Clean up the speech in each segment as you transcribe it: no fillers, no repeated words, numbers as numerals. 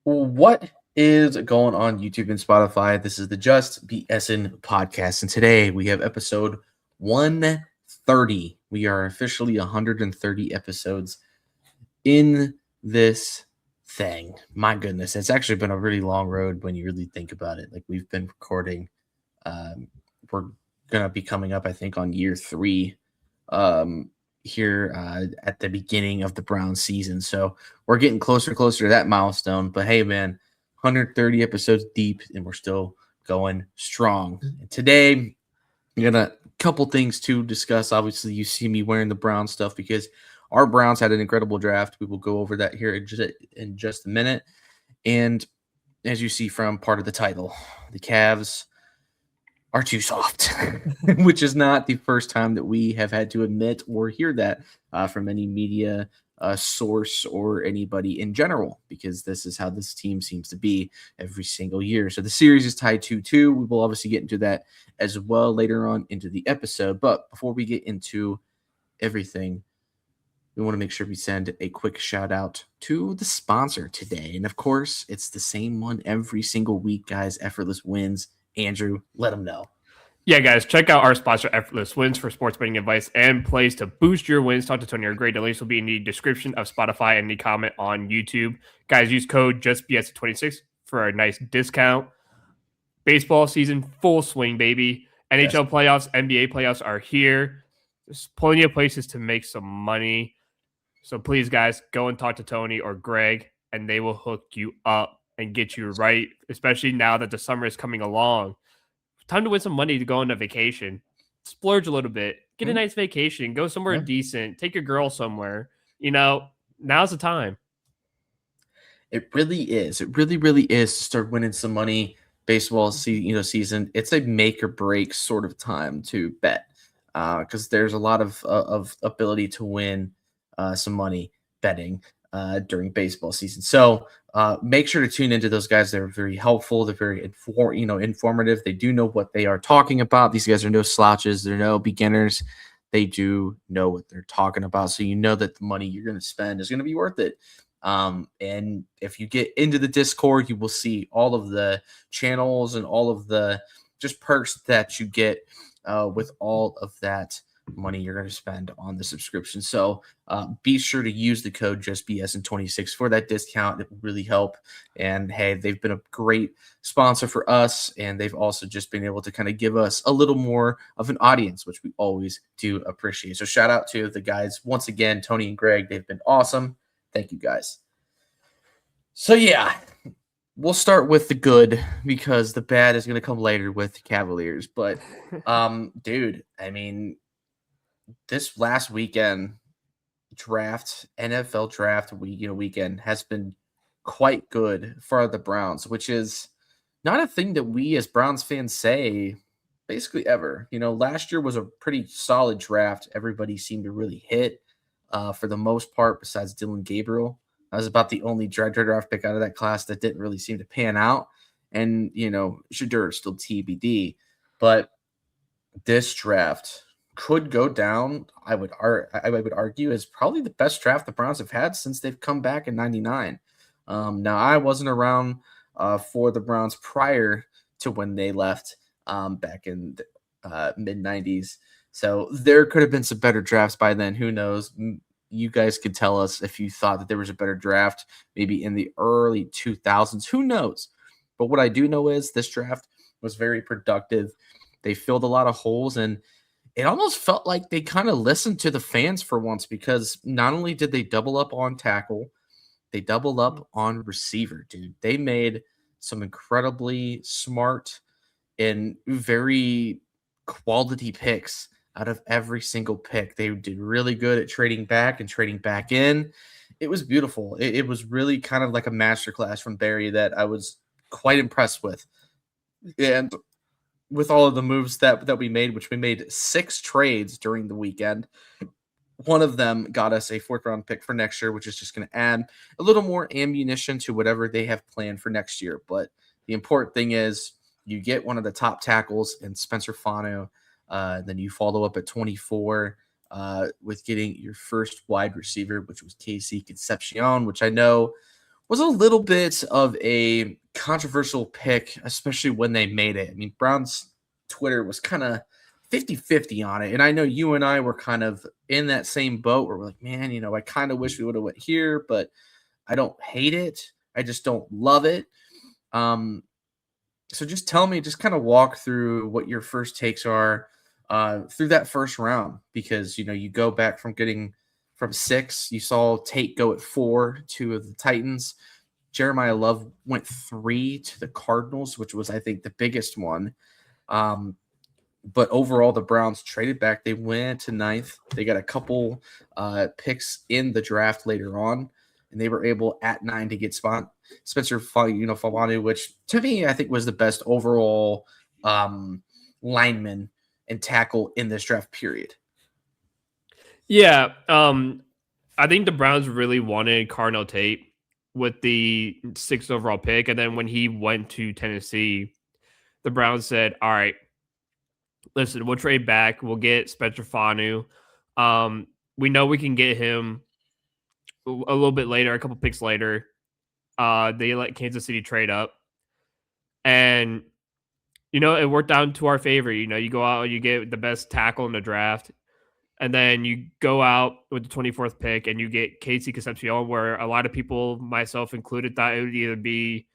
What is going on YouTube and Spotify? This is the Just BSN podcast, and today we have episode 130. We are officially 130 episodes in this thing. My goodness, it's actually been a really long road when you really think about it. Like we've been recording, um, we're gonna be coming up, I think, on year three um, here at the beginning of the Browns season. So we're getting closer and closer to that milestone. But hey, man, 130 episodes deep, and we're still going strong. And today, we got a couple things to discuss. Obviously, you see me wearing the Brown stuff because our Browns had an incredible draft. We will go over that here in just a minute. And as you see from part of the title, the Cavs are too soft, which is not the first time that we have had to admit or hear that from any media source or anybody in general, because this is how this team seems to be every single year. So the series is tied 2-2. We will obviously get into that as well later on into the episode. But before we get into everything, we want to make sure we send a quick shout out to the sponsor today. And of course, it's the same one every single week, guys. Effortless Wins. Andrew, let them know. Yeah, guys, check out our sponsor, Effortless Wins, for sports betting advice and plays to boost your wins. Talk to Tony. Our great links will be in the description of Spotify and the comment on YouTube. Guys, use code JustBS26 for a nice discount. Baseball season, full swing, baby. NHL playoffs, NBA playoffs are here. There's plenty of places to make some money. So please, guys, go and talk to Tony or Greg, and they will hook you up and get you right, especially now that the summer is coming along. Time to win some money to go on a vacation. Splurge a little bit. Get a nice vacation. Go somewhere decent. Take your girl somewhere. Now's the time. It really is. It really, really is to start winning some money. Baseball season. It's a make or break sort of time to bet because there's a lot of ability to win some money betting during baseball season. So make sure to tune into those guys. They're very helpful. They're very informative. They do know what they are talking about. These guys are no slouches. They're no beginners. They do know what they're talking about. So you know that the money you're going to spend is going to be worth it. And if you get into the Discord, you will see all of the channels and all of the just perks that you get with all of that money you're going to spend on the subscription. So be sure to use the code JustBSN26 for that discount. It will really help. And hey, they've been a great sponsor for us, and they've also just been able to kind of give us a little more of an audience, which we always do appreciate. So shout out to the guys once again, Tony and Greg. They've been awesome. Thank you, guys. So, yeah, we'll start with the good because the bad is going to come later with the Cavaliers. But, dude, I mean, this last weekend NFL draft weekend has been quite good for the Browns, which is not a thing that we as Browns fans say basically ever. Last year was a pretty solid draft. Everybody seemed to really hit for the most part, besides Dylan Gabriel. I was about the only draft pick out of that class that didn't really seem to pan out. And, Shadur is still TBD. But this draft could go down, I would argue, as probably the best draft the Browns have had since they've come back in 99. Now, I wasn't around for the Browns prior to when they left back in the mid-90s. So there could have been some better drafts by then. Who knows? You guys could tell us if you thought that there was a better draft maybe in the early 2000s. Who knows? But what I do know is this draft was very productive. They filled a lot of holes, and it almost felt like they kind of listened to the fans for once, because not only did they double up on tackle, they doubled up on receiver, dude. They made some incredibly smart and very quality picks out of every single pick. They did really good at trading back and trading back in. It was beautiful. It was really kind of like a masterclass from Barry that I was quite impressed with. And with all of the moves that we made, which we made 6 trades during the weekend, one of them got us a 4th round pick for next year, which is just going to add a little more ammunition to whatever they have planned for next year. But the important thing is you get one of the top tackles in Spencer Fano. Then you follow up at 24 with getting your first wide receiver, which was KC Concepcion, which I know was a little bit of a controversial pick, especially when they made it. I mean, Brown's Twitter was kind of 50-50 on it. And I know you and I were kind of in that same boat where we're like, man, I kind of wish we would have went here, but I don't hate it. I just don't love it. So just tell me, just kind of walk through what your first takes are through that first round, because you go back from getting from 6, you saw Tate go at 4 to the Titans. Jeremiah Love went 3 to the Cardinals, which was, I think, the biggest one. But overall, the Browns traded back. They went to 9th. They got a couple picks in the draft later on, and they were able at 9 to get Spencer Fawanu, which to me, I think was the best overall lineman and tackle in this draft period. Yeah. I think the Browns really wanted Carnell Tate with the 6th overall pick. And then when he went to Tennessee, the Browns said, all right, listen, we'll trade back. We'll get Spencer Fanu. We know we can get him a little bit later, a couple picks later. They let Kansas City trade up. And, it worked out to our favor. You go out, you get the best tackle in the draft. And then you go out with the 24th pick and you get Casey Concepcion, where a lot of people, myself included, thought it would either be,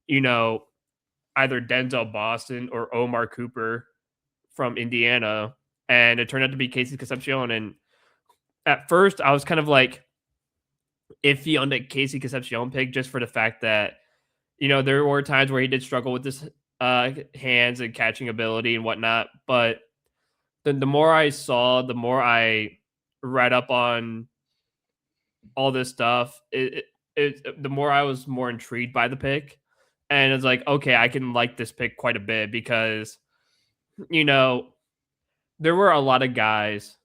either Denzel Boston or Omar Cooper from Indiana. And it turned out to be Casey Concepcion. And at first, I was kind of like iffy on the Casey Concepcion pick, just for the fact that, there were times where he did struggle with his hands and catching ability and whatnot. But the more I saw, the more I read up on all this stuff, the more I was more intrigued by the pick. And it's like, okay, I can like this pick quite a bit because, there were a lot of guys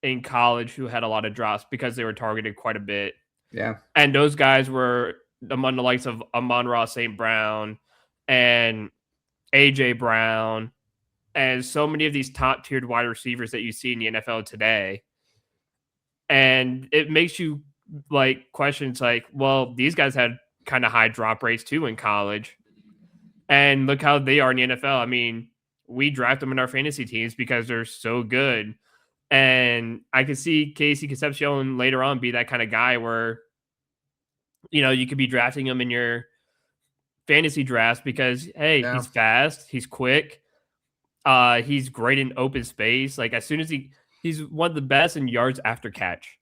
in college who had a lot of drops because they were targeted quite a bit. Yeah. And those guys were among the likes of Amon-Ra St. Brown and A.J. Brown and so many of these top-tiered wide receivers that you see in the NFL today. And it makes you question, well, these guys had kind of high drop rates too in college. And look how they are in the NFL. I mean, we draft them in our fantasy teams because they're so good. And I could see Casey Concepcion later on be that kind of guy where, you could be drafting him in your fantasy drafts because, hey, Yeah. he's fast, he's quick, he's great in open space. Like, as soon as he's one of the best in yards after catch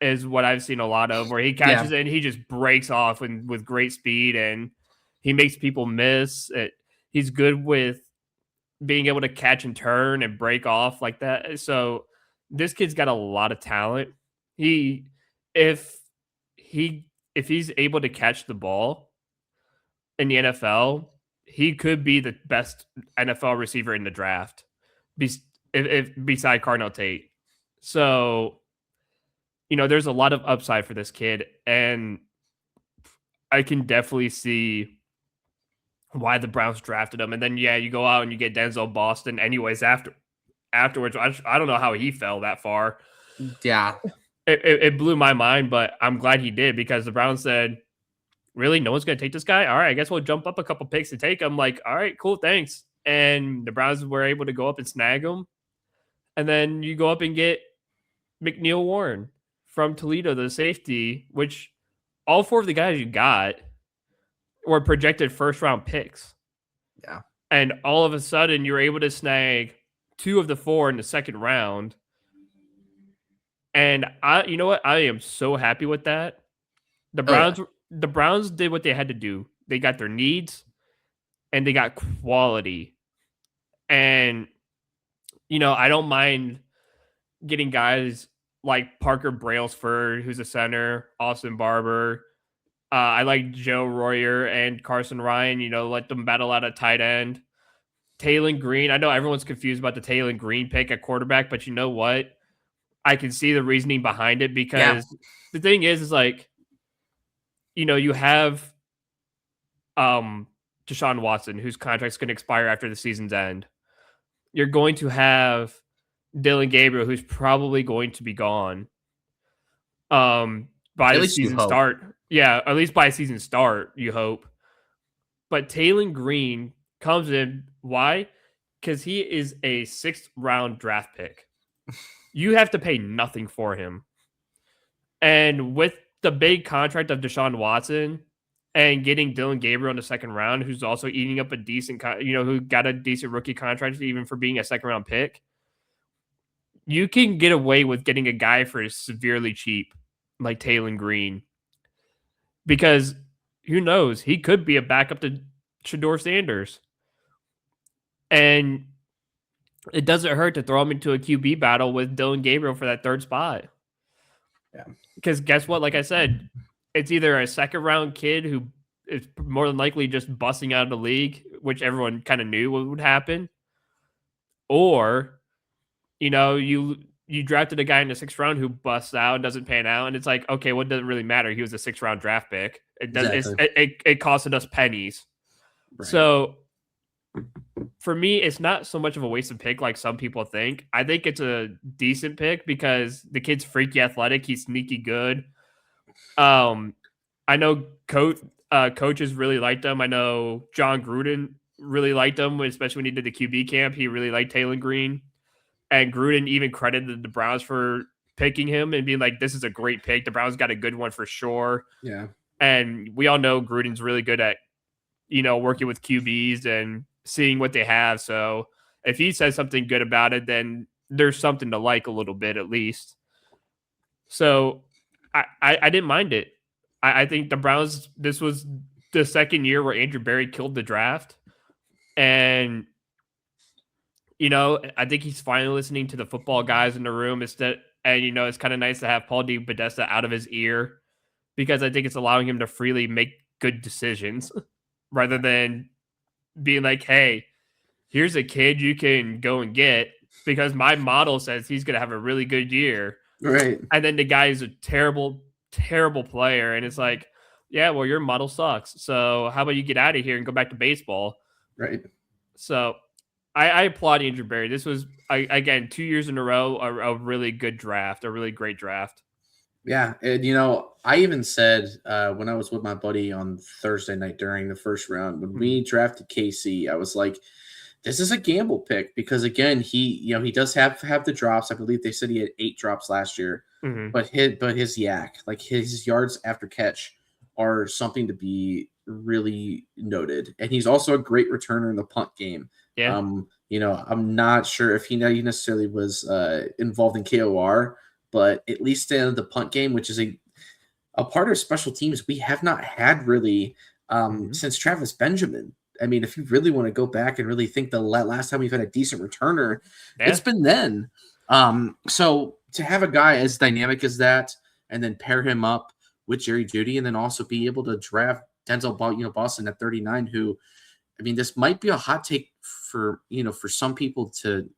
is what I've seen a lot of, where he catches it and he just breaks off with great speed and he makes people miss. He's good with being able to catch and turn and break off like that. So this kid's got a lot of talent. If he's able to catch the ball in the NFL, he could be the best NFL receiver in the draft, beside Carnell Tate. So, there's a lot of upside for this kid, and I can definitely see why the Browns drafted him. And then, you go out and you get Denzel Boston anyways afterwards. I don't know how he fell that far. Yeah. It blew my mind, but I'm glad he did, because the Browns said, really, no one's going to take this guy? All right, I guess we'll jump up a couple picks to take him. Like, all right, cool, thanks. And the Browns were able to go up and snag him. And then you go up and get McNeil Warren from Toledo, the safety, which all 4 of the guys you got were projected first-round picks. Yeah. And all of a sudden, you're able to snag 2 of the 4 in the second round. And you know what? I am so happy with that. The Browns did what they had to do. They got their needs and they got quality. And, I don't mind getting guys like Parker Brailsford, who's a center, Austin Barber. I like Joe Royer and Carson Ryan, let them battle out at tight end. Taylon Green. I know everyone's confused about the Taylon Green pick at quarterback, but you know what? I can see the reasoning behind it, because the thing is you have Deshaun Watson, whose contract's going to expire after the season's end. You're going to have Dylan Gabriel, who's probably going to be gone by the season start. Yeah, at least by season start, you hope. But Taylon Green comes in. Why? Because he is a 6th round draft pick. You have to pay nothing for him. And with the big contract of Deshaun Watson and getting Dylan Gabriel in the 2nd round, who's also eating up a decent, who got a decent rookie contract even for being a 2nd round pick, you can get away with getting a guy for severely cheap like Taylon Green because who knows? He could be a backup to Shador Sanders. And it doesn't hurt to throw him into a QB battle with Dylan Gabriel for that 3rd spot. Yeah. Because guess what? Like I said, it's either a 2nd round kid who is more than likely just busting out of the league, which everyone kind of knew what would happen, or you drafted a guy in the 6th round who busts out and doesn't pan out, and it's like, okay, well, it doesn't really matter. He was a 6th round draft pick. Exactly. It costed us pennies. Right. So for me, it's not so much of a wasted pick like some people think. I think it's a decent pick because the kid's freaky athletic. He's sneaky good. I know coaches really liked him. I know John Gruden really liked him, especially when he did the QB camp. He really liked Taylon Green. And Gruden even credited the Browns for picking him and being like, this is a great pick. The Browns got a good one for sure. Yeah. And we all know Gruden's really good at, working with QBs and seeing what they have. So if he says something good about it, then there's something to like a little bit at least. So I didn't mind it. I think the Browns, this was the 2nd year where Andrew Berry killed the draft. And I think he's finally listening to the football guys in the room instead. And, it's kind of nice to have Paul DePodesta out of his ear because I think it's allowing him to freely make good decisions rather than being like, hey, here's a kid you can go and get because my model says he's going to have a really good year. Right. And then the guy is a terrible, terrible player. And it's like, yeah, well, your model sucks. So how about you get out of here and go back to baseball? Right. So I applaud Andrew Berry. This was, again, 2 years in a row, a really good draft, a really great draft. Yeah. And, I even said when I was with my buddy on Thursday night during the 1st round, when we drafted KC, I was like, this is a gamble pick because, again, he does have the drops. I believe they said he had 8 drops last year, but his yak, like his yards after catch are something to be really noted. And he's also a great returner in the punt game. Yeah. I'm not sure if he necessarily was involved in KOR, but at least in the punt game, which is a part of special teams we have not had really since Travis Benjamin. I mean, if you really want to go back and really think the last time we've had a decent returner, it's been then. So to have a guy as dynamic as that and then pair him up with Jerry Jeudy and then also be able to draft Denzel Boston at 39, who, I mean, this might be a hot take for some people to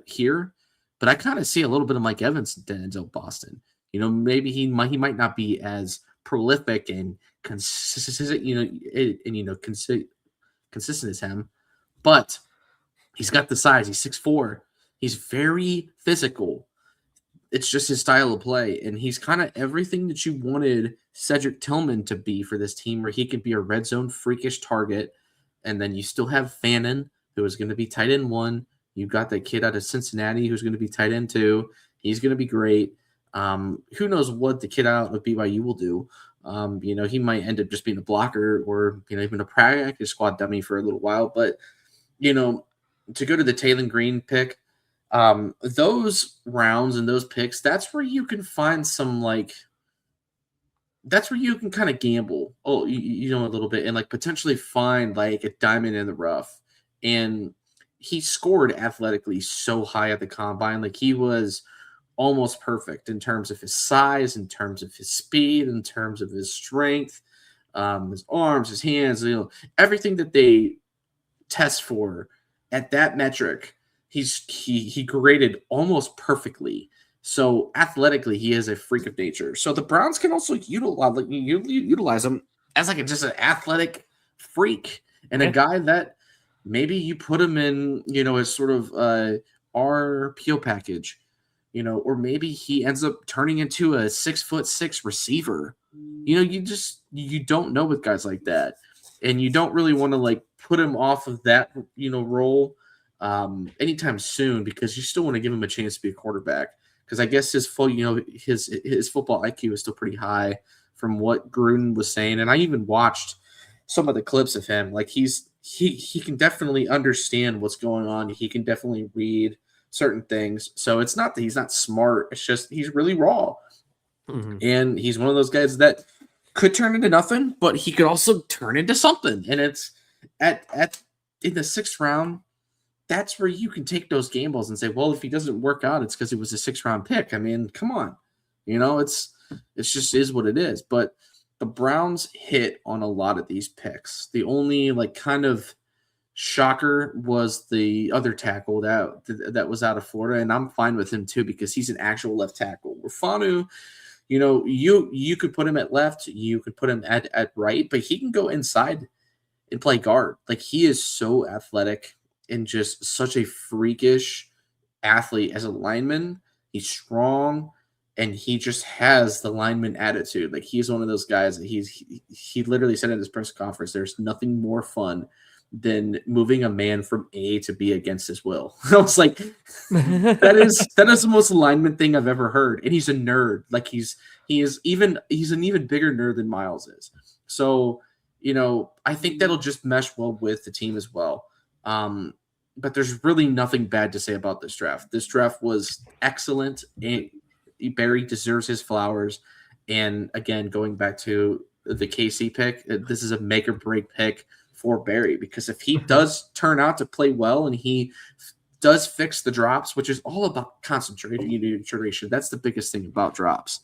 hear, but I kind of see a little bit of Mike Evans in Denzel Boston. Maybe he might not be as prolific and consistent, consistent as him, but he's got the size. He's 6'4". He's very physical. It's just his style of play, and he's kind of everything that you wanted Cedric Tillman to be for this team, where he could be a red zone freakish target, and then you still have Fannin, who is going to be tight end 1. You've got that kid out of Cincinnati who's going to be tight end 2. He's going to be great. Who knows what the kid out of BYU will do. He might end up just being a blocker or, even a practice squad dummy for a little while. But, to go to the Taylon Green pick, those rounds and those picks, that's where you can find some, that's where you can kind of gamble, a little bit and, potentially find, a diamond in the rough. And he scored athletically so high at the combine. He was almost perfect in terms of his size, in terms of his speed, in terms of his strength, his arms, his hands, everything that they test for at that metric, he graded almost perfectly. So athletically, he is a freak of nature. So the Browns can also utilize him as just an athletic freak and a guy that maybe you put him in, as sort of RPO package. Or maybe he ends up turning into a 6'6" receiver you don't know with guys like that, and you don't really want to like put him off of that role anytime soon because you still want to give him a chance to be a quarterback because I guess his football IQ is still pretty high from what Gruden was saying, and I even watched some of the clips of him. Like he can definitely understand what's going on. He can definitely read certain things. So it's not that he's not smart. It's just he's really raw. Mm-hmm. And he's one of those guys that could turn into nothing, but he could also turn into something. And it's at in the 6th round, that's where you can take those gambles and say, well, if he doesn't work out, it's because it was a 6th round pick. I mean, come on. It's just is what it is. But the Browns hit on a lot of these picks. The only like kind of shocker was the other tackle that was out of Florida, and I'm fine with him too because he's an actual left tackle. Rafanu, you could put him at left, you could put him at right, but he can go inside and play guard. Like he is so athletic and just such a freakish athlete as a lineman. He's strong and he just has the lineman attitude. Like he's one of those guys that he literally said at his press conference, there's nothing more fun than moving a man from A to B against his will. I was like, that is the most lineman thing I've ever heard. And he's a nerd. Like he's an even bigger nerd than Miles is. So, I think that'll just mesh well with the team as well. But there's really nothing bad to say about this draft. This draft was excellent. And Barry deserves his flowers. And again, going back to the KC pick, this is a make or break pick for Barry because if he does turn out to play well and he does fix the drops, which is all about concentration, that's the biggest thing about drops.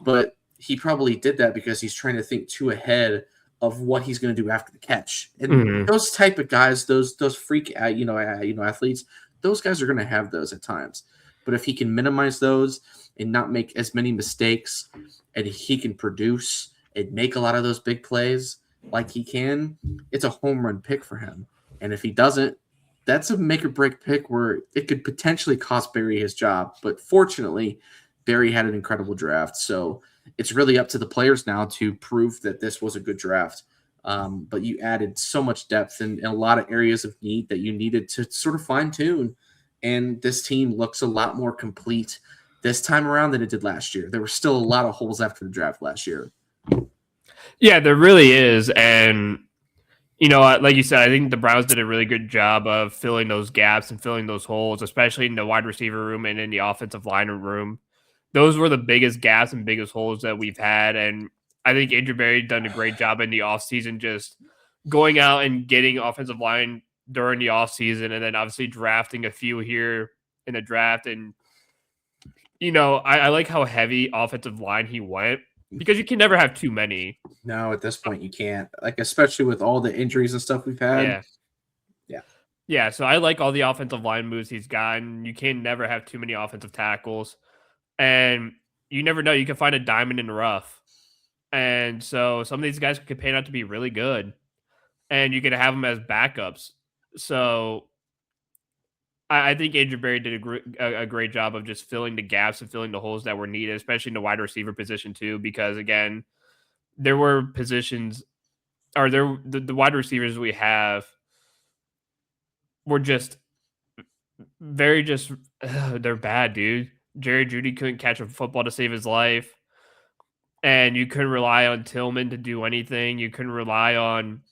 But he probably did that because he's trying to think too ahead of what he's going to do after the catch. And those type of guys, those freak athletes, those guys are going to have those at times. But if he can minimize those and not make as many mistakes, and he can produce and make a lot of those big plays like he can, it's a home run pick for him. And if he doesn't, that's a make or break pick where it could potentially cost Barry his job. But fortunately, Barry had an incredible draft. So it's really up to the players now to prove that this was a good draft. But you added so much depth in a lot of areas of need that you needed to sort of fine tune. And this team looks a lot more complete this time around than it did last year. There were still a lot of holes after the draft last year. Yeah, there really is. And, like you said, I think the Browns did a really good job of filling those gaps and filling those holes, especially in the wide receiver room and in the offensive line room. Those were the biggest gaps and biggest holes that we've had. And I think Andrew Berry done a great job in the offseason just going out and getting offensive line during the offseason and then obviously drafting a few here in the draft. And, I like how heavy offensive line he went because you can never have too many. No, at this point you can't. Like, especially with all the injuries and stuff we've had. Yeah, so I like all the offensive line moves he's gotten. You can never have too many offensive tackles. And you never know. You can find a diamond in the rough. And so some of these guys could pan out to be really good. And you could have them as backups. So I think Andrew Berry did a great job of just filling the gaps and filling the holes that were needed, especially in the wide receiver position too. Because again, there were positions, or the wide receivers we have were just they're bad, dude. Jerry Jeudy couldn't catch a football to save his life. And you couldn't rely on Tillman to do anything. You couldn't rely on,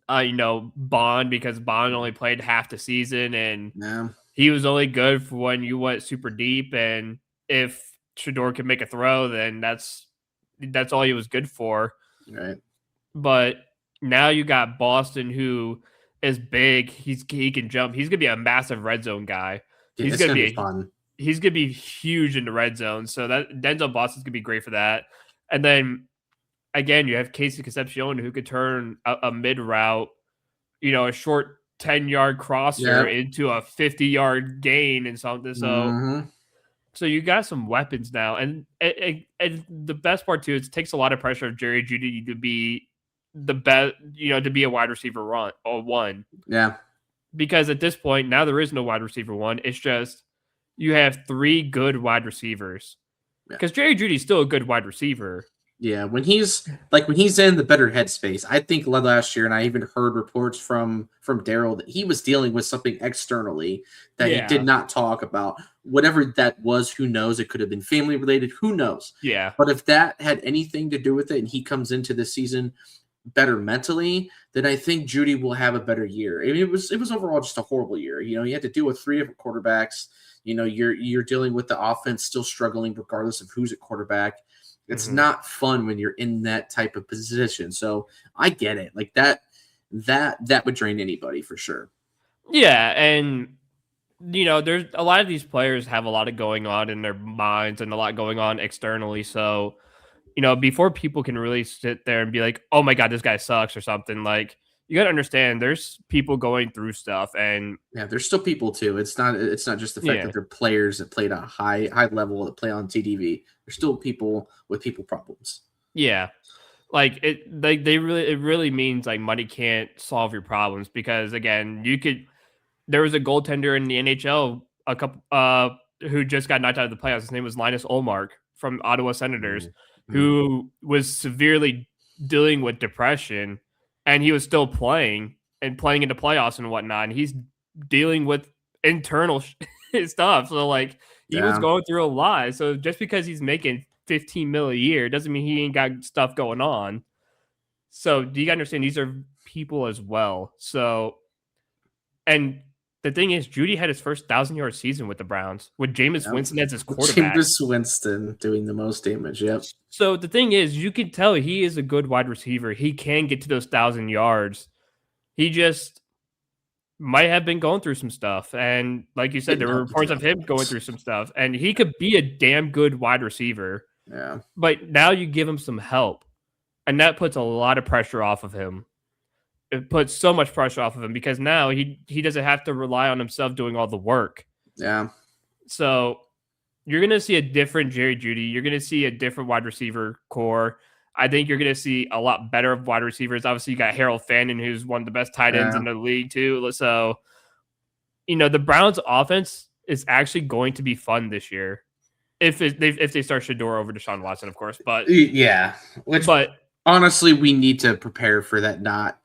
Bond because Bond only played half the season and he was only good for when you went super deep. And if Shador could make a throw, then that's all he was good for. Right. But now you got Boston, who is big. He can jump. He's gonna be a massive red zone guy. Yeah, He's gonna be fun. He's gonna be huge in the red zone. So that Denzel Boston's gonna be great for that. And then again, you have Casey Concepcion, who could turn a mid route, a short 10-yard crosser into a 50-yard gain and something. So. So you got some weapons now, and the best part too is it takes a lot of pressure of Jerry Jeudy to be the best, to be a wide receiver one. Yeah. Because at this point now there is no wide receiver one. It's just you have 3 good wide receivers. Because Jerry Jeudy's still a good wide receiver. Yeah, when he's in the better headspace, I think last year, and I even heard reports from Daryl that he was dealing with something externally that he did Yeah. not talk about. Whatever that was, who knows? It could have been family related, who knows? Yeah. But if that had anything to do with it, and he comes into this season better mentally, then I think Judy will have a better year. I mean, it was overall just a horrible year. You had to deal with three different quarterbacks. You're dealing with the offense still struggling regardless of who's at quarterback. It's Mhm. not fun when you're in that type of position. So I get it. Like that would drain anybody for sure. Yeah, and there's a lot of these players have a lot of going on in their minds and a lot going on externally. So, before people can really sit there and be like, "Oh my god, this guy sucks" or something, like you got to understand there's people going through stuff and Yeah, there's still people too. It's not just the fact yeah. that they're players that played at a high level that play on TDV. There's still people with people problems. Yeah. It really means like money can't solve your problems because again, there was a goaltender in the NHL a couple who just got knocked out of the playoffs. His name was Linus Olmark from Ottawa Senators, Mm, mm, who was severely dealing with depression, and he was still playing and playing into playoffs and whatnot. And he's dealing with internal stuff. So like he was yeah, going through a lot. So just because he's making 15 mil a year doesn't mean he ain't got stuff going on. So do you understand these are people as well? So and the thing is, Judy had his first 1,000-yard season with the Browns with Jameis yeah. Winston as his quarterback. Jameis Winston doing the most damage. Yep. So the thing is, you can tell he is a good wide receiver. He can get to those 1,000 yards. He just might have been going through some stuff. And like you said, Getting there were help with reports the of him going offense. through some stuff. And he could be a damn good wide receiver. Yeah. But now you give him some help. And that puts a lot of pressure off of him. It puts so much pressure off of him because now he doesn't have to rely on himself doing all the work. Yeah. So you're going to see a different Jerry Judy. You're going to see a different wide receiver core. I think you're going to see a lot better wide receivers. Obviously, you got Harold Fannin, who's one of the best tight ends Yeah. in the league, too. So, the Browns' offense is actually going to be fun this year if they start Shador over Deshaun Watson, of course. Yeah. Which But honestly, we need to prepare for that not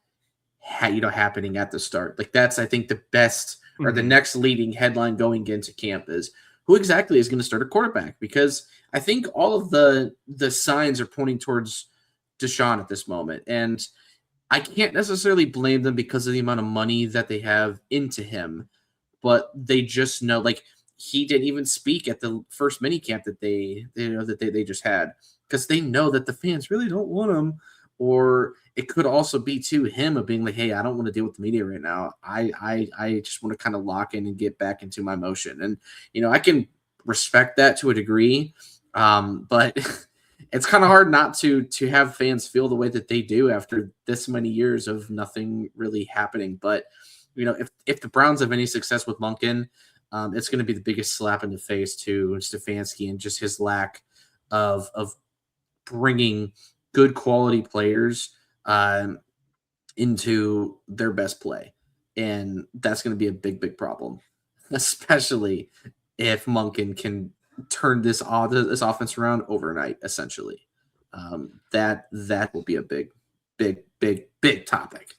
happening at the start. Like that's I think the best or the mhm, next leading headline going into camp is who exactly is going to start a quarterback because I think all of the signs are pointing towards Deshaun at this moment, and I can't necessarily blame them because of the amount of money that they have into him, but they just know like he didn't even speak at the first mini camp that they just had because they know that the fans really don't want him, or it could also be to him of being like, hey, I don't want to deal with the media right now. I just want to kind of lock in and get back into my motion. And I can respect that to a degree. But it's kind of hard not to have fans feel the way that they do after this many years of nothing really happening. But if the Browns have any success with Monken, it's going to be the biggest slap in the face to Stefanski and just his lack of bringing good quality players into their best play, and that's going to be a big problem, especially if Monken can turn this offense around overnight. Essentially, that will be a big topic.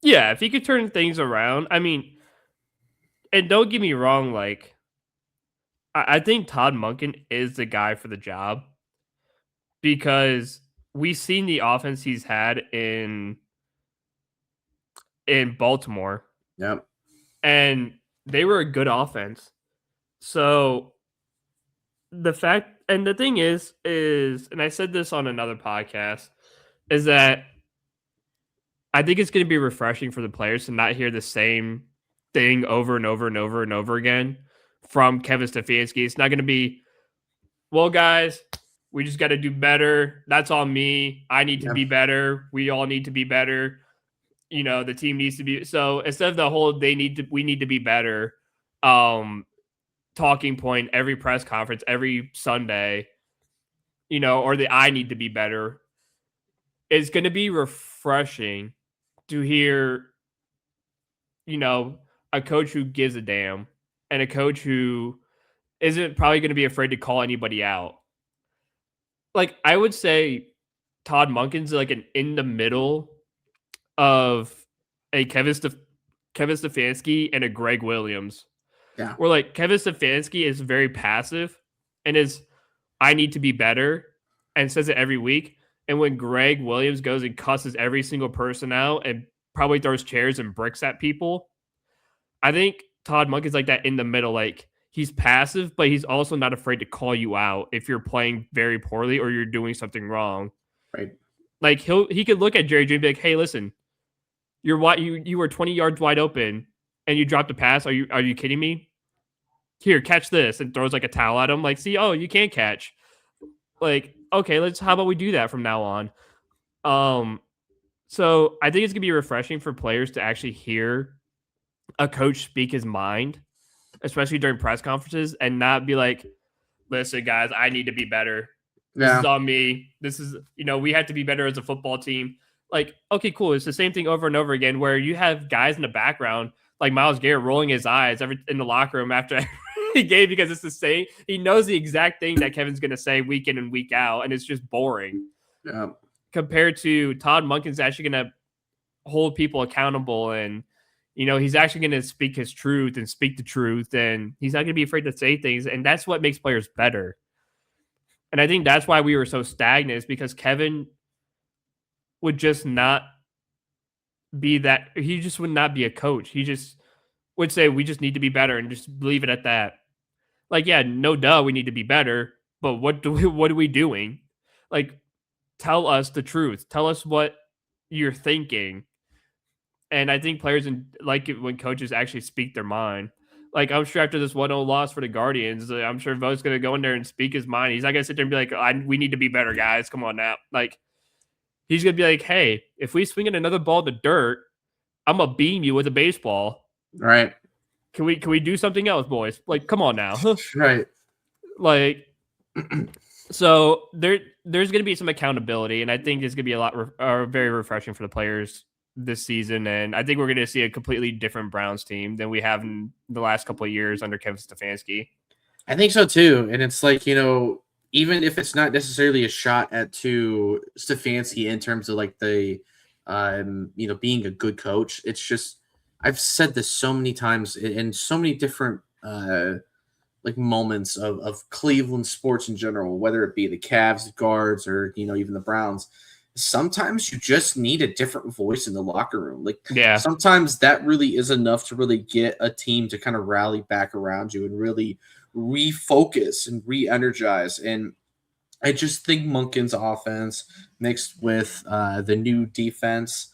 yeah, if he could turn things around, I mean, and don't get me wrong, like, I think Todd Monken is the guy for the job because we've seen the offense he's had in Baltimore, Yep. and they were a good offense. So the thing is, and I said this on another podcast, is that I think it's going to be refreshing for the players to not hear the same thing over and over and over and over again from Kevin Stefanski. It's not going to be, well, guys, we just got to do better. That's on me. I need to Yep. be better. We all need to be better. The team needs to be. So instead of the whole we need to be better talking point every press conference, every Sunday, or the I need to be better, it's going to be refreshing to hear, you know, a coach who gives a damn and a coach who isn't probably going to be afraid to call anybody out. like I would say Todd Monken's like an in the middle of a Kevin Stefanski and a Greg Williams. Yeah. Where like Kevin Stefanski is very passive and is I need to be better and says it every week. And when Greg Williams goes and cusses every single person out and probably throws chairs and bricks at people, I think Todd Monk is like that in the middle. Like he's passive, but he's also not afraid to call you out if you're playing very poorly or you're doing something wrong. Right. Like he could look at Jerry Jeudy and be like, "Hey, listen, you were 20 yards wide open and you dropped a pass. Are you kidding me? Here, catch this," and throws like a towel at him. Like, see, oh, you can't catch. Like, okay, how about we do that from now on? So I think it's gonna be refreshing for players to actually hear a coach speak his mind, especially during press conferences, and not be like, listen, guys, I need to be better. This is on me. This is, we have to be better as a football team. Like, okay, cool. It's the same thing over and over again where you have guys in the background, like Myles Garrett rolling his eyes in the locker room after every game because it's the same. He knows the exact thing that Kevin's going to say week in and week out, and it's just boring. Yeah. Compared to Todd Monken's actually going to hold people accountable and, he's actually going to speak his truth and speak the truth, and he's not going to be afraid to say things, and that's what makes players better. And I think that's why we were so stagnant is because Kevin would just not be that. He just would not be a coach. He just would say, we just need to be better and just leave it at that. Like, yeah, no duh, we need to be better. But what are we doing? Like, tell us the truth. Tell us what you're thinking. And I think players like it when coaches actually speak their mind. Like, I'm sure after this 1-0 loss for the Guardians, I'm sure Vo's going to go in there and speak his mind. He's not going to sit there and be like, we need to be better, guys. Come on now. Like, he's going to be like, hey, if we swing in another ball to dirt, I'm going to beam you with a baseball. Right. Can we do something else, boys? Like, come on now. Right. Like, so there's going to be some accountability, and I think it's going to be very refreshing for the players this season, and I think we're going to see a completely different Browns team than we have in the last couple of years under Kevin Stefanski. I think so too, and it's like, even if it's not necessarily a shot to Stefanski in terms of like the, being a good coach, it's just I've said this so many times in so many different like moments of Cleveland sports in general, whether it be the Cavs, the Guards, or even the Browns. Sometimes you just need a different voice in the locker room. Like, sometimes that really is enough to really get a team to kind of rally back around you and really refocus and re-energize. And I just think Monken's offense mixed with the new defense,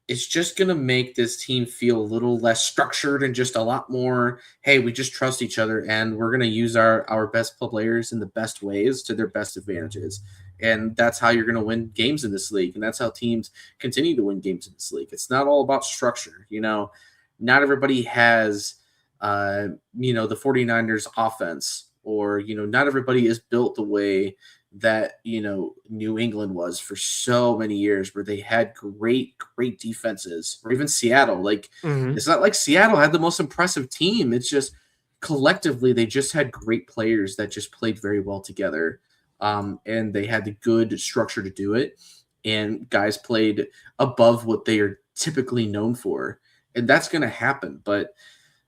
it's just going to make this team feel a little less structured and just a lot more, hey, we just trust each other and we're going to use our best players in the best ways to their best advantages. And that's how you're going to win games in this league. And that's how teams continue to win games in this league. It's not all about structure. Not everybody has, the 49ers offense, or, not everybody is built the way that, New England was for so many years, where they had great defenses, or even Seattle. Like, It's not like Seattle had the most impressive team. It's just collectively, they just had great players that just played very well together. And they had the good structure to do it. And guys played above what they are typically known for. And that's going to happen. But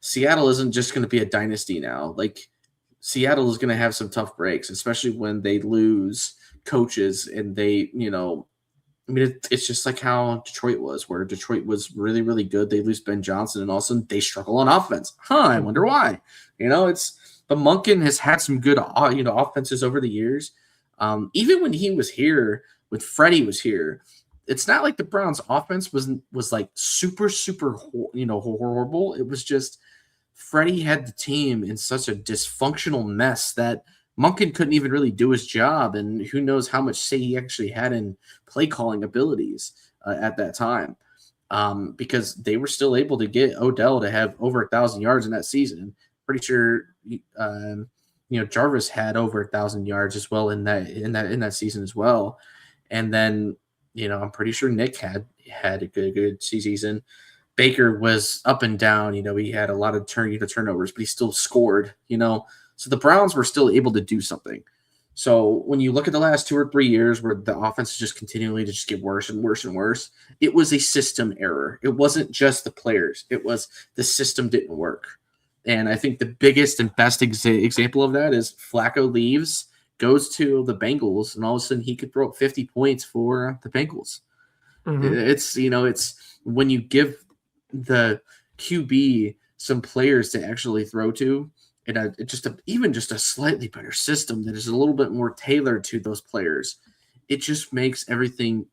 Seattle isn't just going to be a dynasty now. Like, Seattle is going to have some tough breaks, especially when they lose coaches and they, it's just like how Detroit was, where Detroit was really, really good. They lose Ben Johnson and all of a sudden they struggle on offense. I wonder why. But Monken has had some good, offenses over the years. Even when he was here, when Freddie was here, it's not like the Browns offense was like super, super, horrible. It was just Freddie had the team in such a dysfunctional mess that Monken couldn't even really do his job. And who knows how much say he actually had in play calling abilities at that time. Because they were still able to get Odell to have over 1,000 yards in that season. Pretty sure, Jarvis had over 1,000 yards as well in that season as well. And then, I'm pretty sure Nick had a good season. Baker was up and down. He had a lot of turnovers, but he still scored. So the Browns were still able to do something. So when you look at the last 2 or 3 years where the offense is just continually to just get worse and worse and worse, it was a system error. It wasn't just the players. It was the system didn't work. And I think the biggest and best example of that is Flacco leaves, goes to the Bengals, and all of a sudden he could throw up 50 points for the Bengals. Mm-hmm. It's when you give the QB some players to actually throw to, and even just a slightly better system that is a little bit more tailored to those players, it just makes everything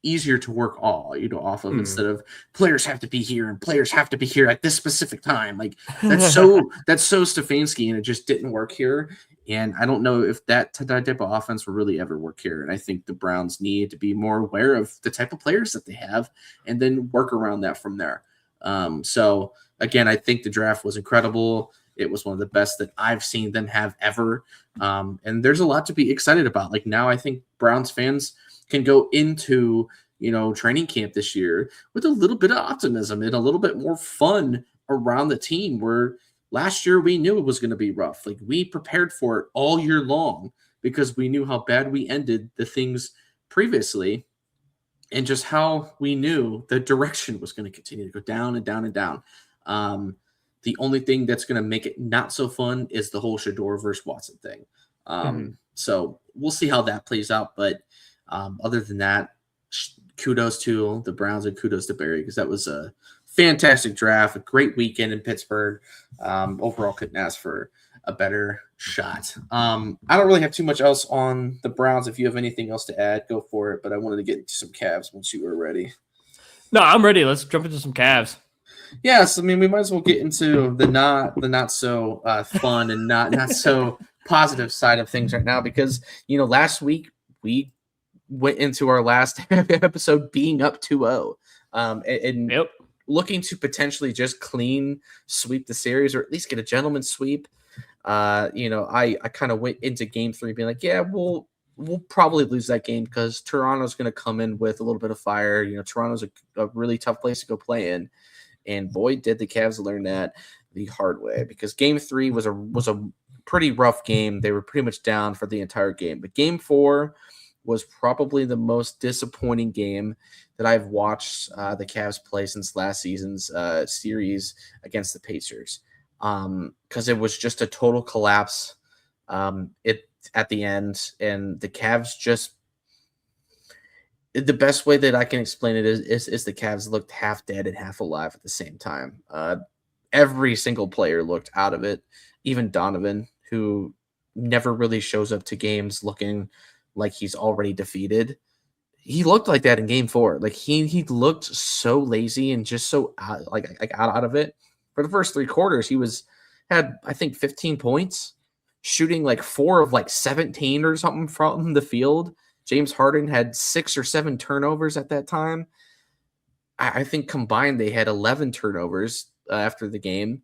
easier to work off of, instead of players have to be here and players have to be here at this specific time. Like that's so Stefanski, and it just didn't work here. And I don't know if that type of offense will really ever work here. And I think the Browns need to be more aware of the type of players that they have and then work around that from there. So again, I think the draft was incredible. It was one of the best that I've seen them have ever. And there's a lot to be excited about. Like now I think Browns fans can go into, training camp this year with a little bit of optimism and a little bit more fun around the team, where last year we knew it was going to be rough. Like we prepared for it all year long because we knew how bad we ended the things previously, and just how we knew the direction was going to continue to go down and down and down. The only thing that's going to make it not so fun is the whole Shador versus Watson thing. So we'll see how that plays out. But other than that, kudos to the Browns and kudos to Barry, because that was a fantastic draft, a great weekend in Pittsburgh. Overall, couldn't ask for a better shot. I don't really have too much else on the Browns. If you have anything else to add, go for it. But I wanted to get into some Cavs once you were ready. No, I'm ready. Let's jump into some Cavs. Yes, I mean we might as well get into the not so fun and not so positive side of things right now, because last week we went into our last episode being up 2-0, and Yep. looking to potentially just clean sweep the series, or at least get a gentleman's sweep. I kind of went into game 3 being like, yeah, we'll probably lose that game because Toronto's going to come in with a little bit of fire. Toronto's a really tough place to go play in. And boy, did the Cavs learn that the hard way, because game 3 was a pretty rough game. They were pretty much down for the entire game. But game 4 was probably the most disappointing game that I've watched the Cavs play since last season's series against the Pacers, because it was just a total collapse at the end, and the Cavs just. The best way that I can explain it is the Cavs looked half dead and half alive at the same time. Every single player looked out of it. Even Donovan, who never really shows up to games looking like he's already defeated, he looked like that in game 4. Like he looked so lazy and just so out of it. For the first 3 quarters, had I think 15 points, shooting like 4 of like 17 or something from the field. James Harden had 6 or 7 turnovers at that time. I think combined they had 11 turnovers after the game.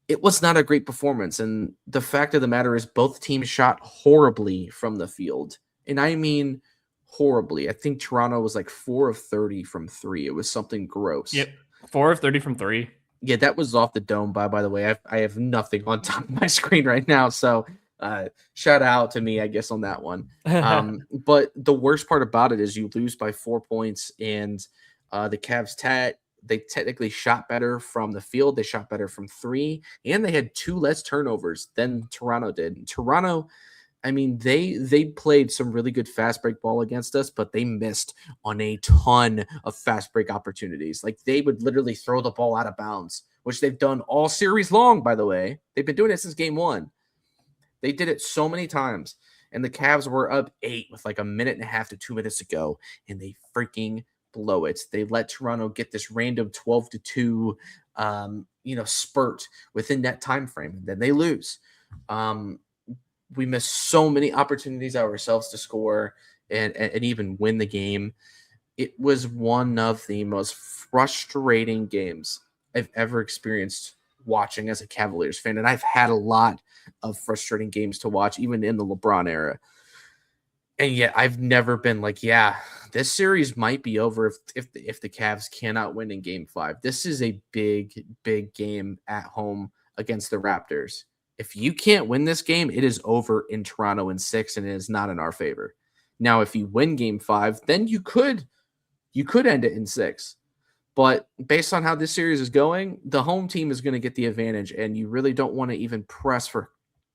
It was not a great performance. And the fact of the matter is both teams shot horribly from the field. And I mean horribly. I think Toronto was like 4 of 30 from 3. It was something gross. Yep. 4 of 30 from 3. Yeah, that was off the dome, by the way. I have nothing on top of my screen right now. So shout out to me, I guess, on that one. But the worst part about it is you lose by 4 points, and the Cavs they technically shot better from the field. They shot better from 3, and they had 2 less turnovers than Toronto did. And Toronto, I mean, they played some really good fast break ball against us, but they missed on a ton of fast break opportunities. Like they would literally throw the ball out of bounds, which they've done all series long, by the way. They've been doing it since game 1. They did it so many times, and the Cavs were up 8 with like a minute and a half to 2 minutes to go, and they freaking blow it. They let Toronto get this random 12-2, spurt within that time frame, and then they lose. We missed so many opportunities ourselves to score and even win the game. It was one of the most frustrating games I've ever experienced watching as a Cavaliers fan, and I've had a lot of frustrating games to watch, even in the LeBron era. And yet I've never been like, yeah, this series might be over if the Cavs cannot win in game 5. This is a big, big game at home against the Raptors. If you can't win this game, it is over in Toronto in 6, and it is not in our favor. Now, if you win game 5, then you could end it in 6. But based on how this series is going, the home team is going to get the advantage, and you really don't want to even press for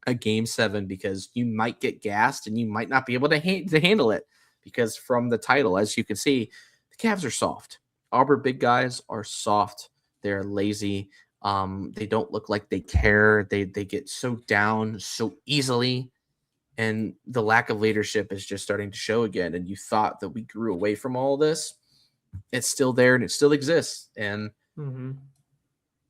a game 7 because you might get gassed and you might not be able to handle it. Because from the title, as you can see, the Cavs are soft. Auburn big guys are soft. They're lazy. They don't look like they care. They get so down so easily, and the lack of leadership is just starting to show again. And you thought that we grew away from all of this. It's still there and it still exists. And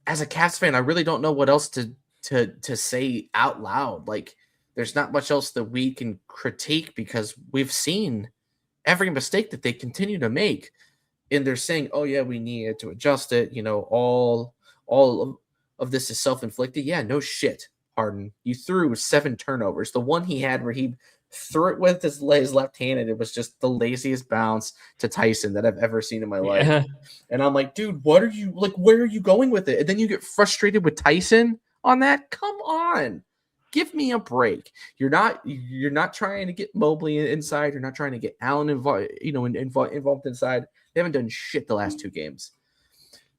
as a Cavs fan, I really don't know what else to say out loud. Like, there's not much else that we can critique because we've seen every mistake that they continue to make. And they're saying, oh yeah, we needed to adjust it. All of this is self-inflicted. Yeah, no shit, Harden. You threw 7 turnovers. The one he had where he threw it with his left hand, and it was just the laziest bounce to Tyson that I've ever seen in my life. And I'm like, dude, what are you like? Where are you going with it? And then you get frustrated with Tyson on that. Come on, give me a break. You're not trying to get Mobley inside. You're not trying to get Allen involved inside. They haven't done shit the last 2 games.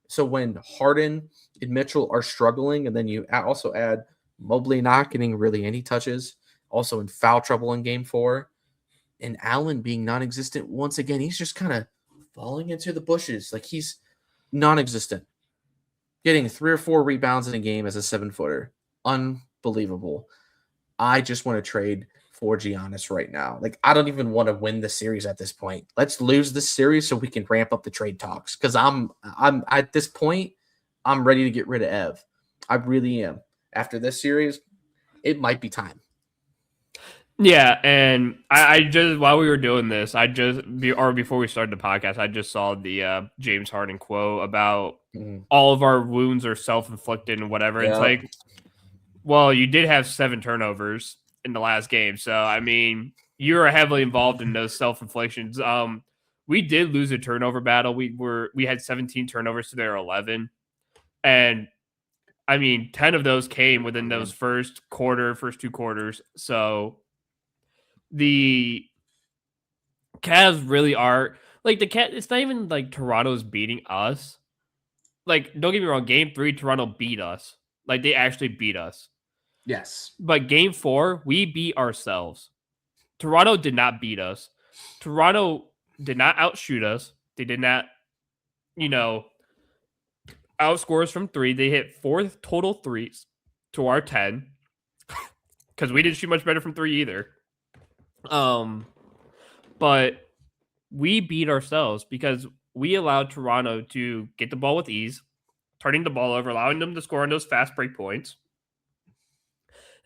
So when Harden and Mitchell are struggling, and then you also add Mobley not getting really any touches, also in foul trouble in game 4, and Allen being non-existent once again, he's just kind of falling into the bushes. Like, he's non-existent. Getting 3 or 4 rebounds in a game as a 7-footer. Unbelievable. I just want to trade for Giannis right now. Like, I don't even want to win the series at this point. Let's lose this series so we can ramp up the trade talks. Because I'm at this point, I'm ready to get rid of Ev. I really am. After this series, it might be time. Yeah, and I just, while we were doing this, before we started the podcast, I just saw the James Harden quote about all of our wounds are self-inflicted and whatever. Yeah. It's like, well, you did have 7 turnovers in the last game, so I mean, you were heavily involved in those self-inflictions. We did lose a turnover battle. We had 17 turnovers to their 11, and I mean, 10 of those came within those first 2 quarters. So the Cavs really are like it's not even like Toronto's beating us. Like, don't get me wrong, game 3, Toronto beat us. Like, they actually beat us. Yes. But game 4, we beat ourselves. Toronto did not beat us. Toronto did not outshoot us. They did not, outscore us from 3. They hit 4 total threes to our 10. Because we didn't shoot much better from 3 either. But we beat ourselves because we allowed Toronto to get the ball with ease, turning the ball over, allowing them to score on those fast break points.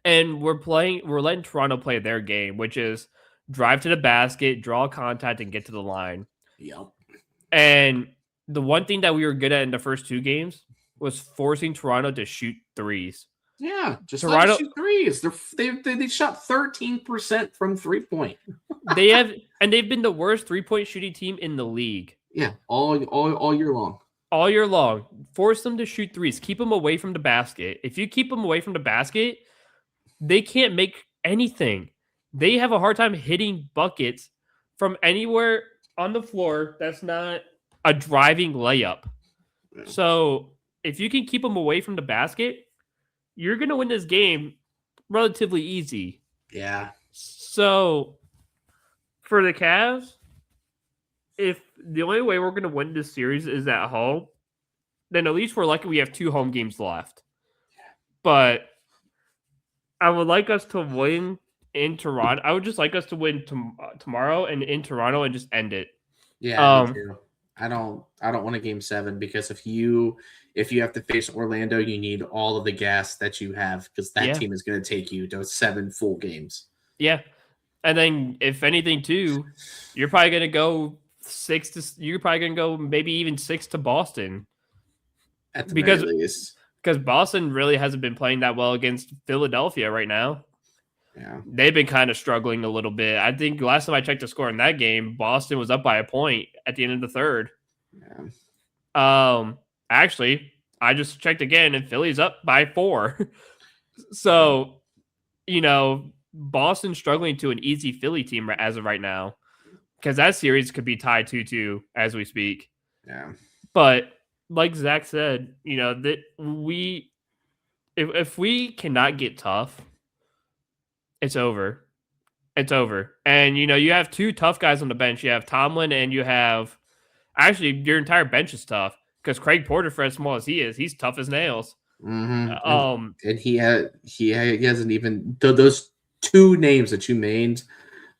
And we're letting Toronto play their game, which is drive to the basket, draw contact, and get to the line. Yep. And the one thing that we were good at in the first 2 games was forcing Toronto to shoot threes. Yeah, just Toronto shoot threes. They shot 13% from 3-point. They've been the worst 3-point shooting team in the league. Yeah, all year long. All year long. Force them to shoot threes. Keep them away from the basket. If you keep them away from the basket, they can't make anything. They have a hard time hitting buckets from anywhere on the floor that's not a driving layup. Yeah. So if you can keep them away from the basket, you're going to win this game relatively easy. Yeah. So for the Cavs, if the only way we're going to win this series is at home, then at least we're lucky we have 2 home games left. But I would like us to win in Toronto. I would just like us to win tomorrow and in Toronto and just end it. Yeah, me too. I don't want a game 7 because if you have to face Orlando, you need all of the gas that you have because that team is going to take you to 7 full games. Yeah, and then if anything, too, you're probably going to go 6 to. You're probably going to go maybe even 6 to Boston. At the very least, because Boston really hasn't been playing that well against Philadelphia right now. Yeah, they've been kind of struggling a little bit. I think last time I checked the score in that game, Boston was up by a point at the end of the 3rd. Yeah. Actually, I just checked again, and Philly's up by 4. So, Boston struggling to an easy Philly team as of right now because that series could be tied 2-2 as we speak. Yeah. But like Zach said, that if we cannot get tough, it's over. It's over. And you have two tough guys on the bench. You have Tomlin and you have actually your entire bench is tough because Craig Porter, for as small as he is, he's tough as nails. Mm-hmm. Um, And he hasn't even those two names that you named.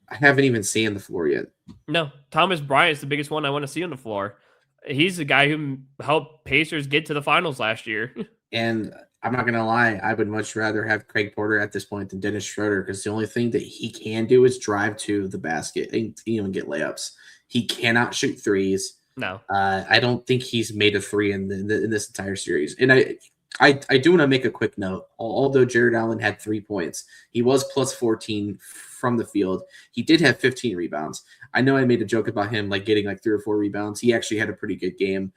I haven't even seen the floor yet. no, Thomas Bryant's the biggest one I want to see on the floor. He's the guy who helped Pacers get to the finals last year. And I'm not gonna lie, I would much rather have Craig Porter at this point than Dennis Schroeder because the only thing that he can do is drive to the basket and get layups. He cannot shoot threes. No. I don't think he's made a three in this entire series. And I do want to make a quick note. Although Jared Allen had 3 points, he was plus 14 from the field. He did have 15 rebounds. I know I made a joke about him like getting like 3 or 4 rebounds. He actually had a pretty good game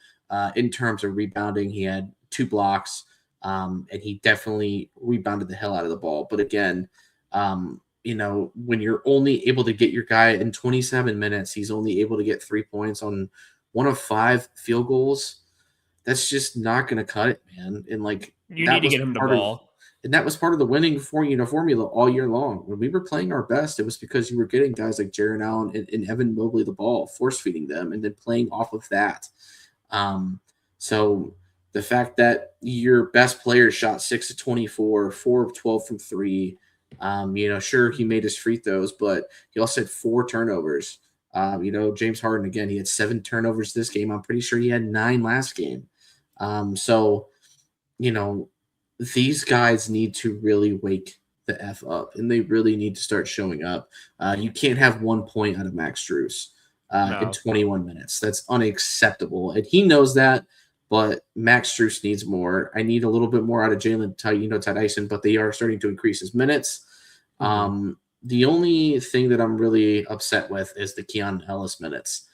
in terms of rebounding. He had 2 blocks, and he definitely rebounded the hell out of the ball. But again, when you're only able to get your guy in 27 minutes, he's only able to get 3 points on 1 of 5 field goals. That's just not going to cut it, man. And like you need to get him the ball. And that was part of the winning formula all year long. When we were playing our best, it was because you were getting guys like Jaron Allen and Evan Mobley the ball, force feeding them, and then playing off of that. So the fact that your best player shot 6 of 24, 4 of 12 from 3, sure, he made his free throws, but he also had 4 turnovers. James Harden, again, he had 7 turnovers this game. I'm pretty sure he had 9 last game. These guys need to really wake the F up, and they really need to start showing up. You can't have 1 point out of Max Strus in 21 minutes. That's unacceptable. And he knows that, but Max Strus needs more. I need a little bit more out of Jalen Tyson, but they are starting to increase his minutes. Mm-hmm. The only thing that I'm really upset with is the Keon Ellis minutes.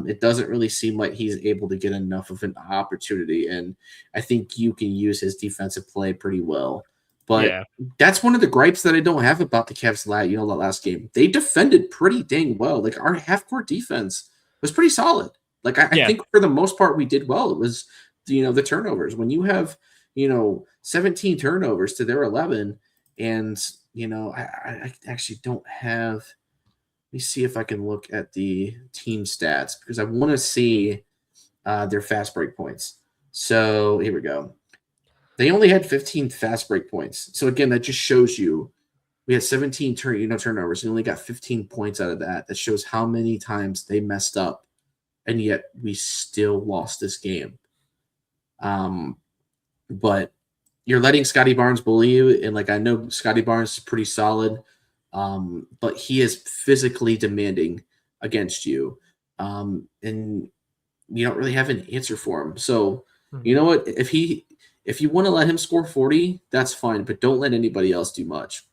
It doesn't really seem like he's able to get enough of an opportunity, and I think you can use his defensive play pretty well. But that's one of the gripes that I don't have about the Cavs that last game. They defended pretty dang well. Like our half-court defense was pretty solid. Like I think for the most part we did well. It was the turnovers. When you have 17 turnovers to their 11, and I actually don't have. Let me see if I can look at the team stats because I want to see their fast break points. So here we go. They only had 15 fast break points. So again, that just shows you we had 17 turnovers and only got 15 points out of that. That shows how many times they messed up, and yet we still lost this game. But you're letting Scotty Barnes bully you, and I know Scotty Barnes is pretty solid. But he is physically demanding against you. And you don't really have an answer for him. So, you know what? If you want to let him score 40, that's fine, but don't let anybody else do much.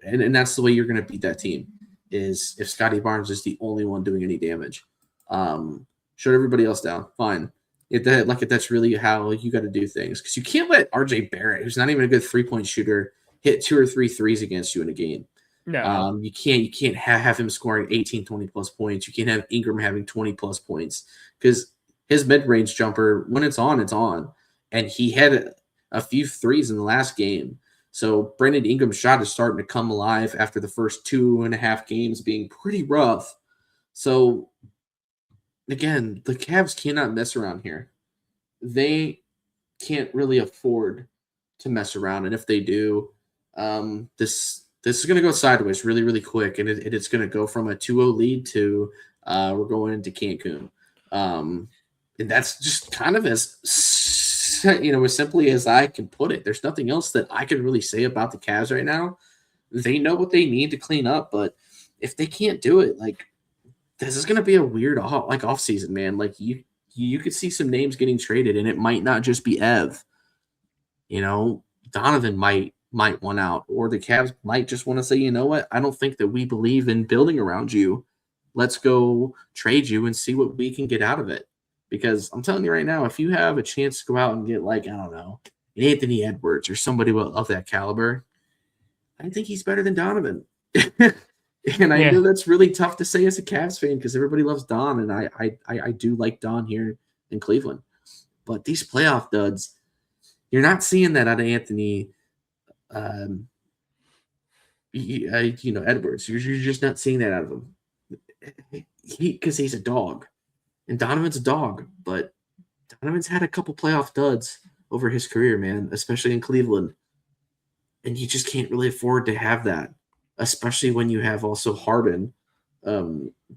And that's the way you're going to beat that team is if Scotty Barnes is the only one doing any damage. Shut everybody else down. Fine. If that's really how you got to do things. Because you can't let RJ Barrett, who's not even a good 3-point shooter, hit 2 or 3 threes against you in a game. No. You can't have him scoring 18, 20 plus points. You can't have Ingram having 20 plus points because his mid-range jumper, when it's on, it's on. And he had a few threes in the last game. So Brandon Ingram's shot is starting to come alive after the first 2.5 games being pretty rough. So again, the Cavs cannot mess around here. They can't really afford to mess around. And if they do, this is going to go sideways really, really quick, and it's going to go from a 2-0 lead to we're going into Cancun. And that's just kind of as simply as I can put it. There's nothing else that I can really say about the Cavs right now. They know what they need to clean up, but if they can't do it, this is going to be a weird off season, man. You could see some names getting traded, and it might not just be Ev. Donovan might want out, or the Cavs might just want to say, you know what? I don't think that we believe in building around you. Let's go trade you and see what we can get out of it. Because I'm telling you right now, if you have a chance to go out and get I don't know, Anthony Edwards or somebody of that caliber, I think he's better than Donovan. And I Yeah. know that's really tough to say as a Cavs fan because everybody loves Don, and I do like Don here in Cleveland. But these playoff duds, you're not seeing that out of Anthony, um, Edwards. You're just not seeing that out of him. Because he's a dog, and Donovan's a dog, but Donovan's had a couple playoff duds over his career, man, especially in Cleveland. And you just can't really afford to have that, especially when you have also Harden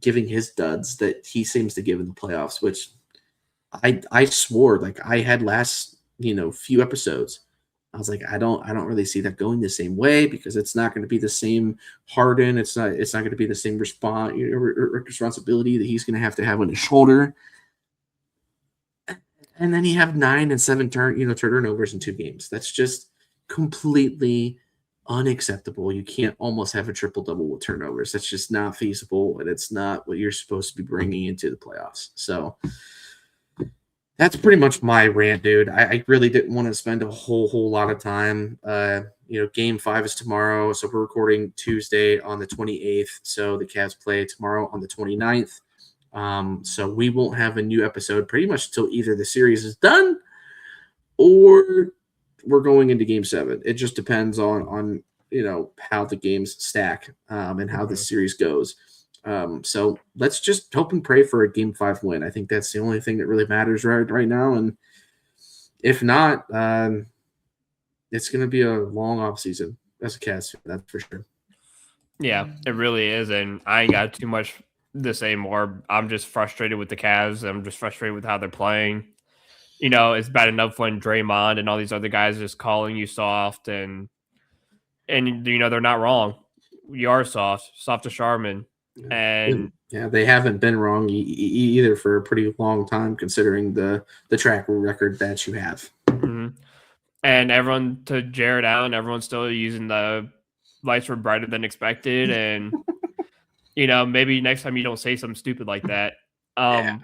giving his duds that he seems to give in the playoffs, which I swore like I had last few episodes. I was like, I don't really see that going the same way because it's not going to be the same Harden. It's not going to be the same responsibility that he's going to have on his shoulder. And then you have 9 and 7 turnovers in 2 games. That's just completely unacceptable. You can't almost have a triple double with turnovers. That's just not feasible, and it's not what you're supposed to be bringing into the playoffs. So that's pretty much my rant, dude. I really didn't want to spend a whole lot of time. Game 5 is tomorrow, so we're recording Tuesday on the 28th. So the Cavs play tomorrow on the 29th. So we won't have a new episode pretty much until either the series is done or we're going into Game 7. It just depends on how the games stack and how the series goes. So let's just hope and pray for a Game 5 win. I think that's the only thing that really matters right now. And if not, it's going to be a long off season as a Cavs fan, that's for sure. Yeah, it really is. And I ain't got too much to say more. I'm just frustrated with the Cavs. I'm just frustrated with how they're playing. It's bad enough when Draymond and all these other guys just calling you soft and they're not wrong. You are soft to Charmin. And yeah, they haven't been wrong either for a pretty long time, considering the track record that you have. Mm-hmm. And everyone to Jared Allen, everyone's still using the lights were brighter than expected, and maybe next time you don't say something stupid like that. Yeah.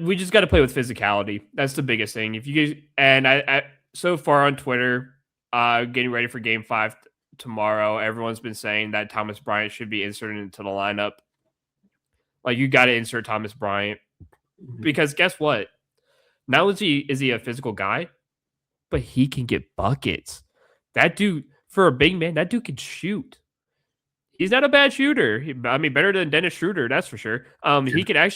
We just got to play with physicality. That's the biggest thing. If you guys I so far on Twitter, getting ready for Game 5 tomorrow, everyone's been saying that Thomas Bryant should be inserted into the lineup. Like, you got to insert Thomas Bryant because guess what? Not only is he a physical guy, but he can get buckets. That dude, for a big man, that dude can shoot. He's not a bad shooter. Better than Dennis Schroeder, that's for sure. He can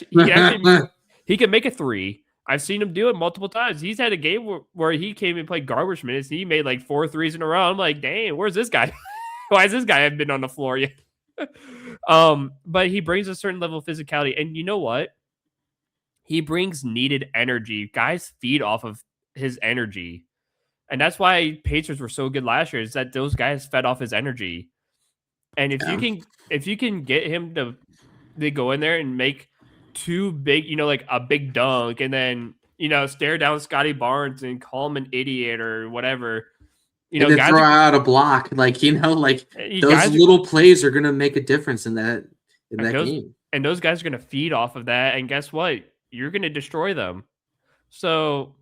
make a 3. I've seen him do it multiple times. He's had a game where he came and played garbage minutes. And he made like 4 threes in a row. I'm like, dang, where's this guy? Why has this guy haven't been on the floor yet? But he brings a certain level of physicality, and you know what? He brings needed energy. Guys feed off of his energy. And that's why Pacers were so good last year, is that those guys fed off his energy. And if you can get him to go in there and make 2 big, like a big dunk, and then stare down Scotty Barnes and call him an idiot or whatever, and then throw out a block, those little plays are gonna make a difference in that game. And those guys are gonna feed off of that. And guess what? You're gonna destroy them. So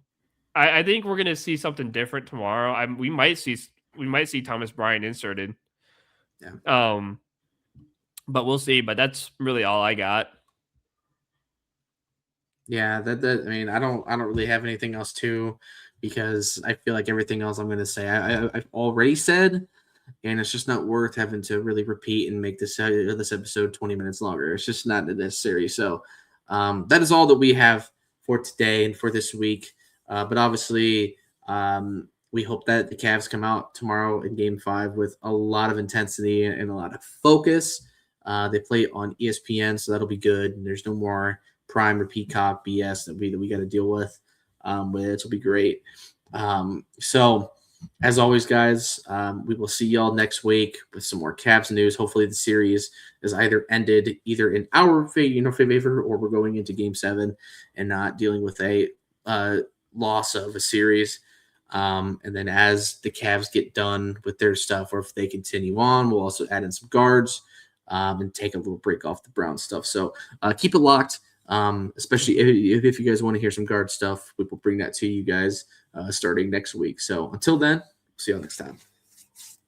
I think we're gonna see something different tomorrow. We might see Thomas Bryant inserted. Yeah. But we'll see. But that's really all I got. Yeah, I don't really have anything else too, because I feel like everything else I'm going to say I've already said, and it's just not worth having to really repeat and make this episode 20 minutes longer. It's just not necessary. So that is all that we have for today and for this week. But obviously, we hope that the Cavs come out tomorrow in Game 5 with a lot of intensity and a lot of focus. They play on ESPN, so that'll be good. And there's no more Prime or Peacock BS that we got to deal with. Which will be great. So, as always, guys, we will see y'all next week with some more Cavs news. Hopefully, the series is either ended in our favor, or we're going into Game 7 and not dealing with a loss of a series. And then as the Cavs get done with their stuff, or if they continue on, we'll also add in some guards and take a little break off the Brown stuff. So keep it locked. Especially if you guys want to hear some guard stuff, we will bring that to you guys starting next week. So until then, see you all next time.